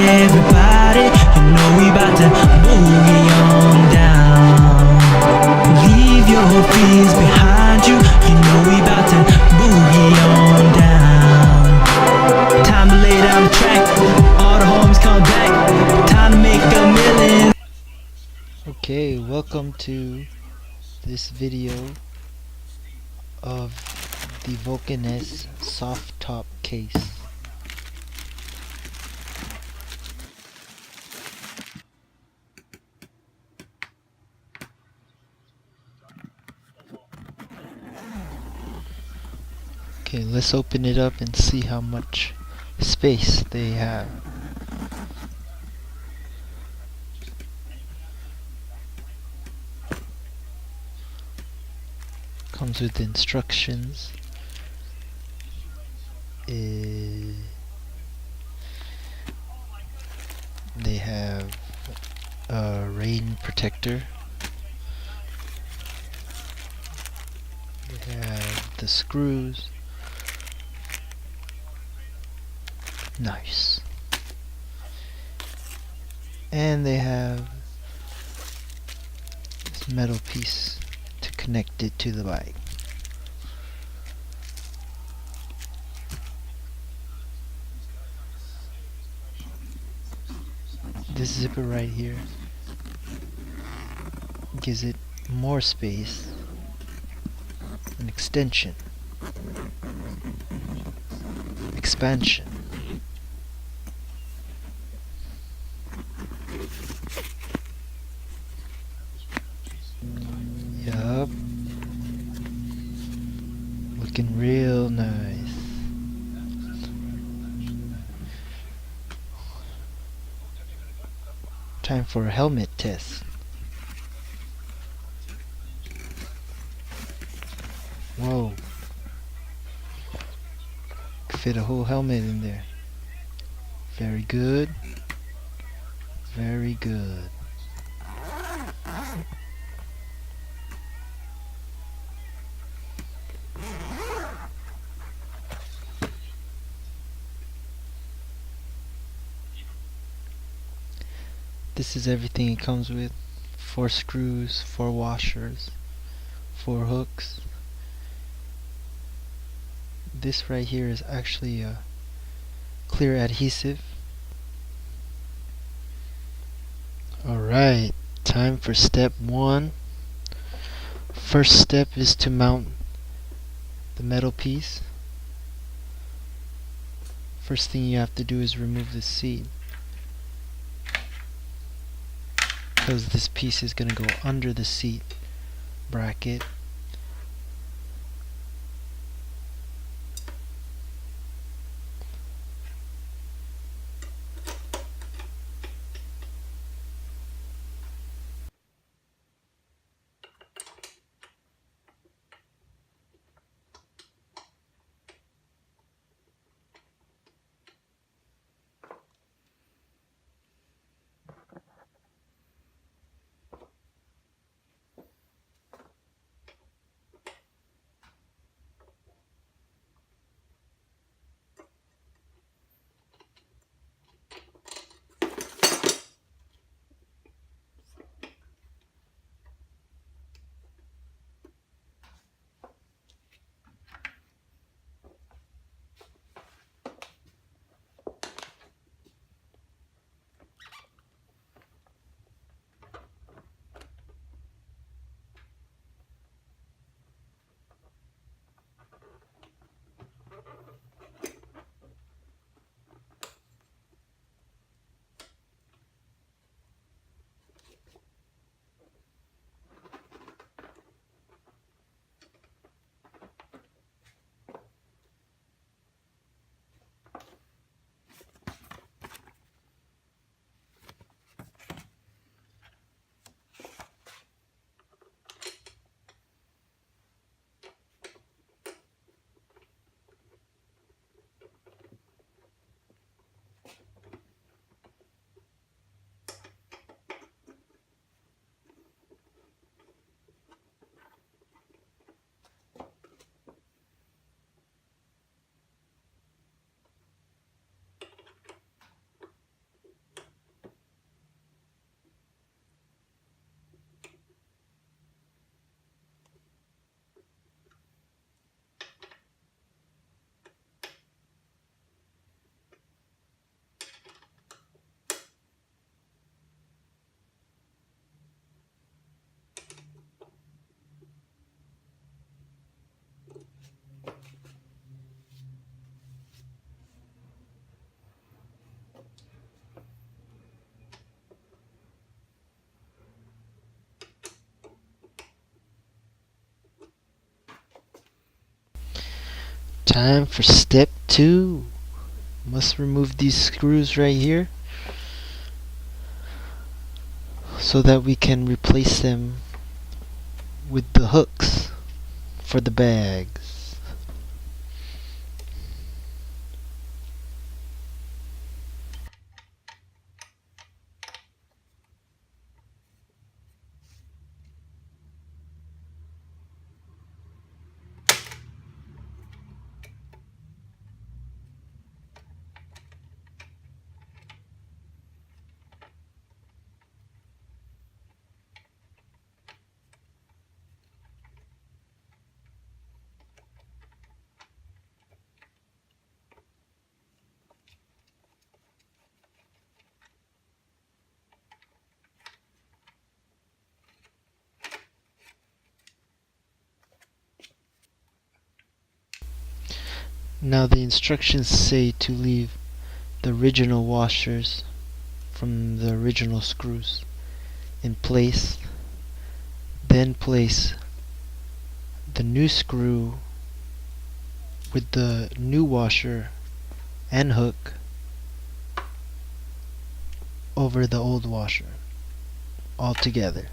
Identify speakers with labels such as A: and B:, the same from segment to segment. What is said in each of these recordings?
A: everybody, you know we bout to boogie on down. Leave your fears behind you, you know we bout to boogie on down. Time to lay down the track, all the homies come back, time to make a million.
B: Okay, welcome to this video of the Vulcan S soft top case. Okay, let's open it up and see how much space they have. Comes with instructions. They have a rain protector. They have the screws. Nice. And they have this metal piece to connect it to the bike. This zipper right here gives it more space, an extension, expansion. Yup. Looking real nice. Time for a helmet test. Whoa. Fit a whole helmet in there. Very good. Very good. This is everything it comes with. 4 screws, 4 washers, 4 hooks. This right here is actually a clear adhesive. Alright, time for step 1. First step is to mount the metal piece. First thing you have to do is remove the seat, because this piece is going to go under the seat bracket. Time for step 2. Must remove these screws right here so that we can replace them with the hooks for the bags. Now the instructions say to leave the original washers from the original screws in place, then place the new screw with the new washer and hook over the old washer all together.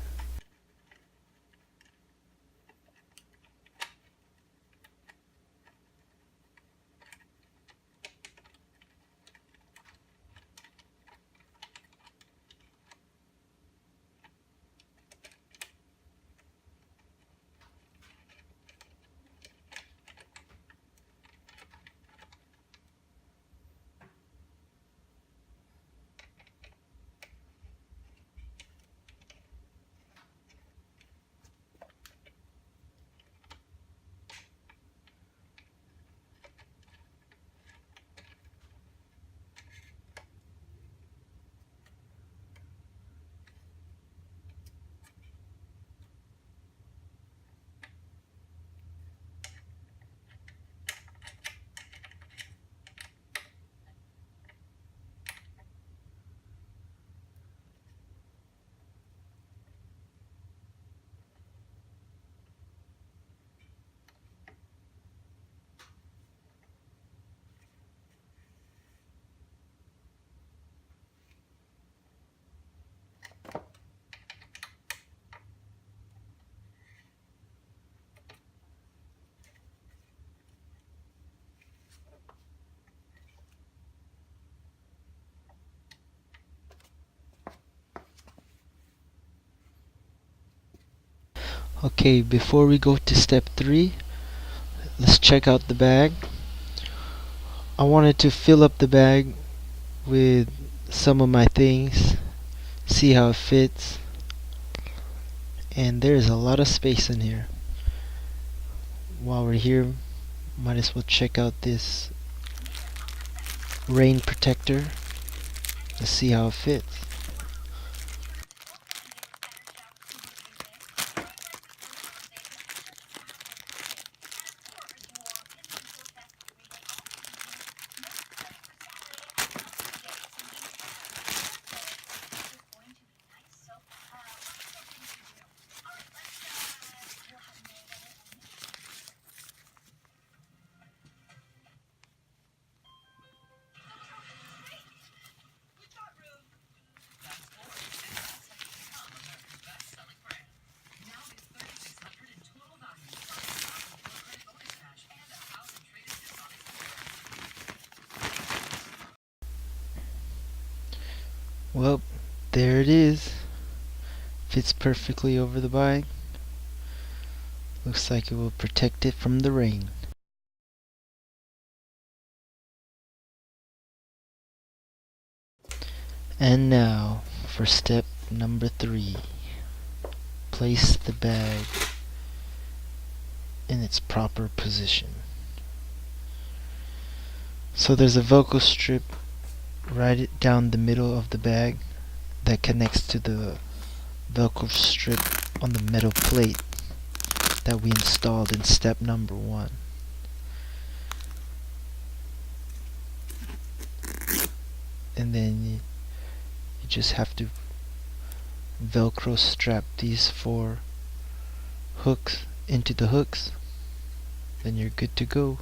B: Okay, before we go to step 3, let's check out the bag. I wanted to fill up the bag with some of my things, see how it fits, and there's a lot of space in here. While we're here, might as well check out this rain protector. Let's see how it fits. Well, there it is. Fits perfectly over the bag. Looks like it will protect it from the rain. And now for step number 3. Place the bag in its proper position. So there's a Velcro strip right down the middle of the bag that connects to the Velcro strip on the metal plate that we installed in step number 1. And then you just have to Velcro strap these 4 hooks into the hooks, then you're good to go.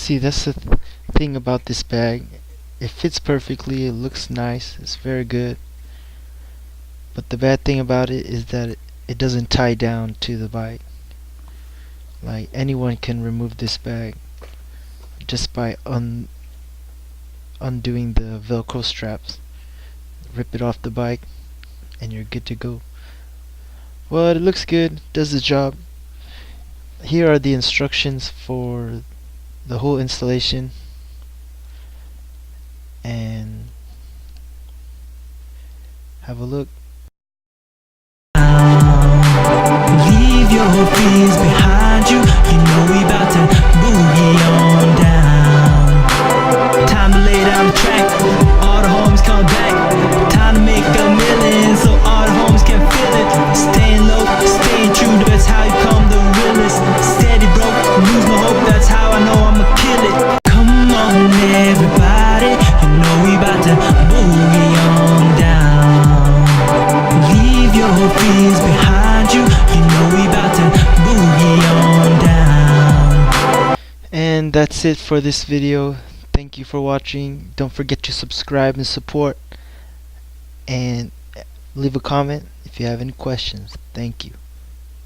B: See, that's the thing about this bag. It fits perfectly, it looks nice, it's very good. But the bad thing about it is that it doesn't tie down to the bike. Like, anyone can remove this bag just by undoing the Velcro straps. Rip it off the bike and you're good to go. Well, it looks good, does the job. Here are the instructions for the whole installation, and have a look.
A: Leave your fears behind you. You know we bout to boogie on down. Time to lay down the track. All the homies come back. Time to make a million so all the homies can feel it. Staying low, staying true, that's how you come the realest. Steady broke, lose no hope, that's how I know I'ma kill it. Come on everybody, you know we bout to boogie on down. Leave your fears behind you. You know we bout to boogie on down.
B: And that's it for this video. Thank you for watching. Don't forget to subscribe and support, and leave a comment if you have any questions. Thank you.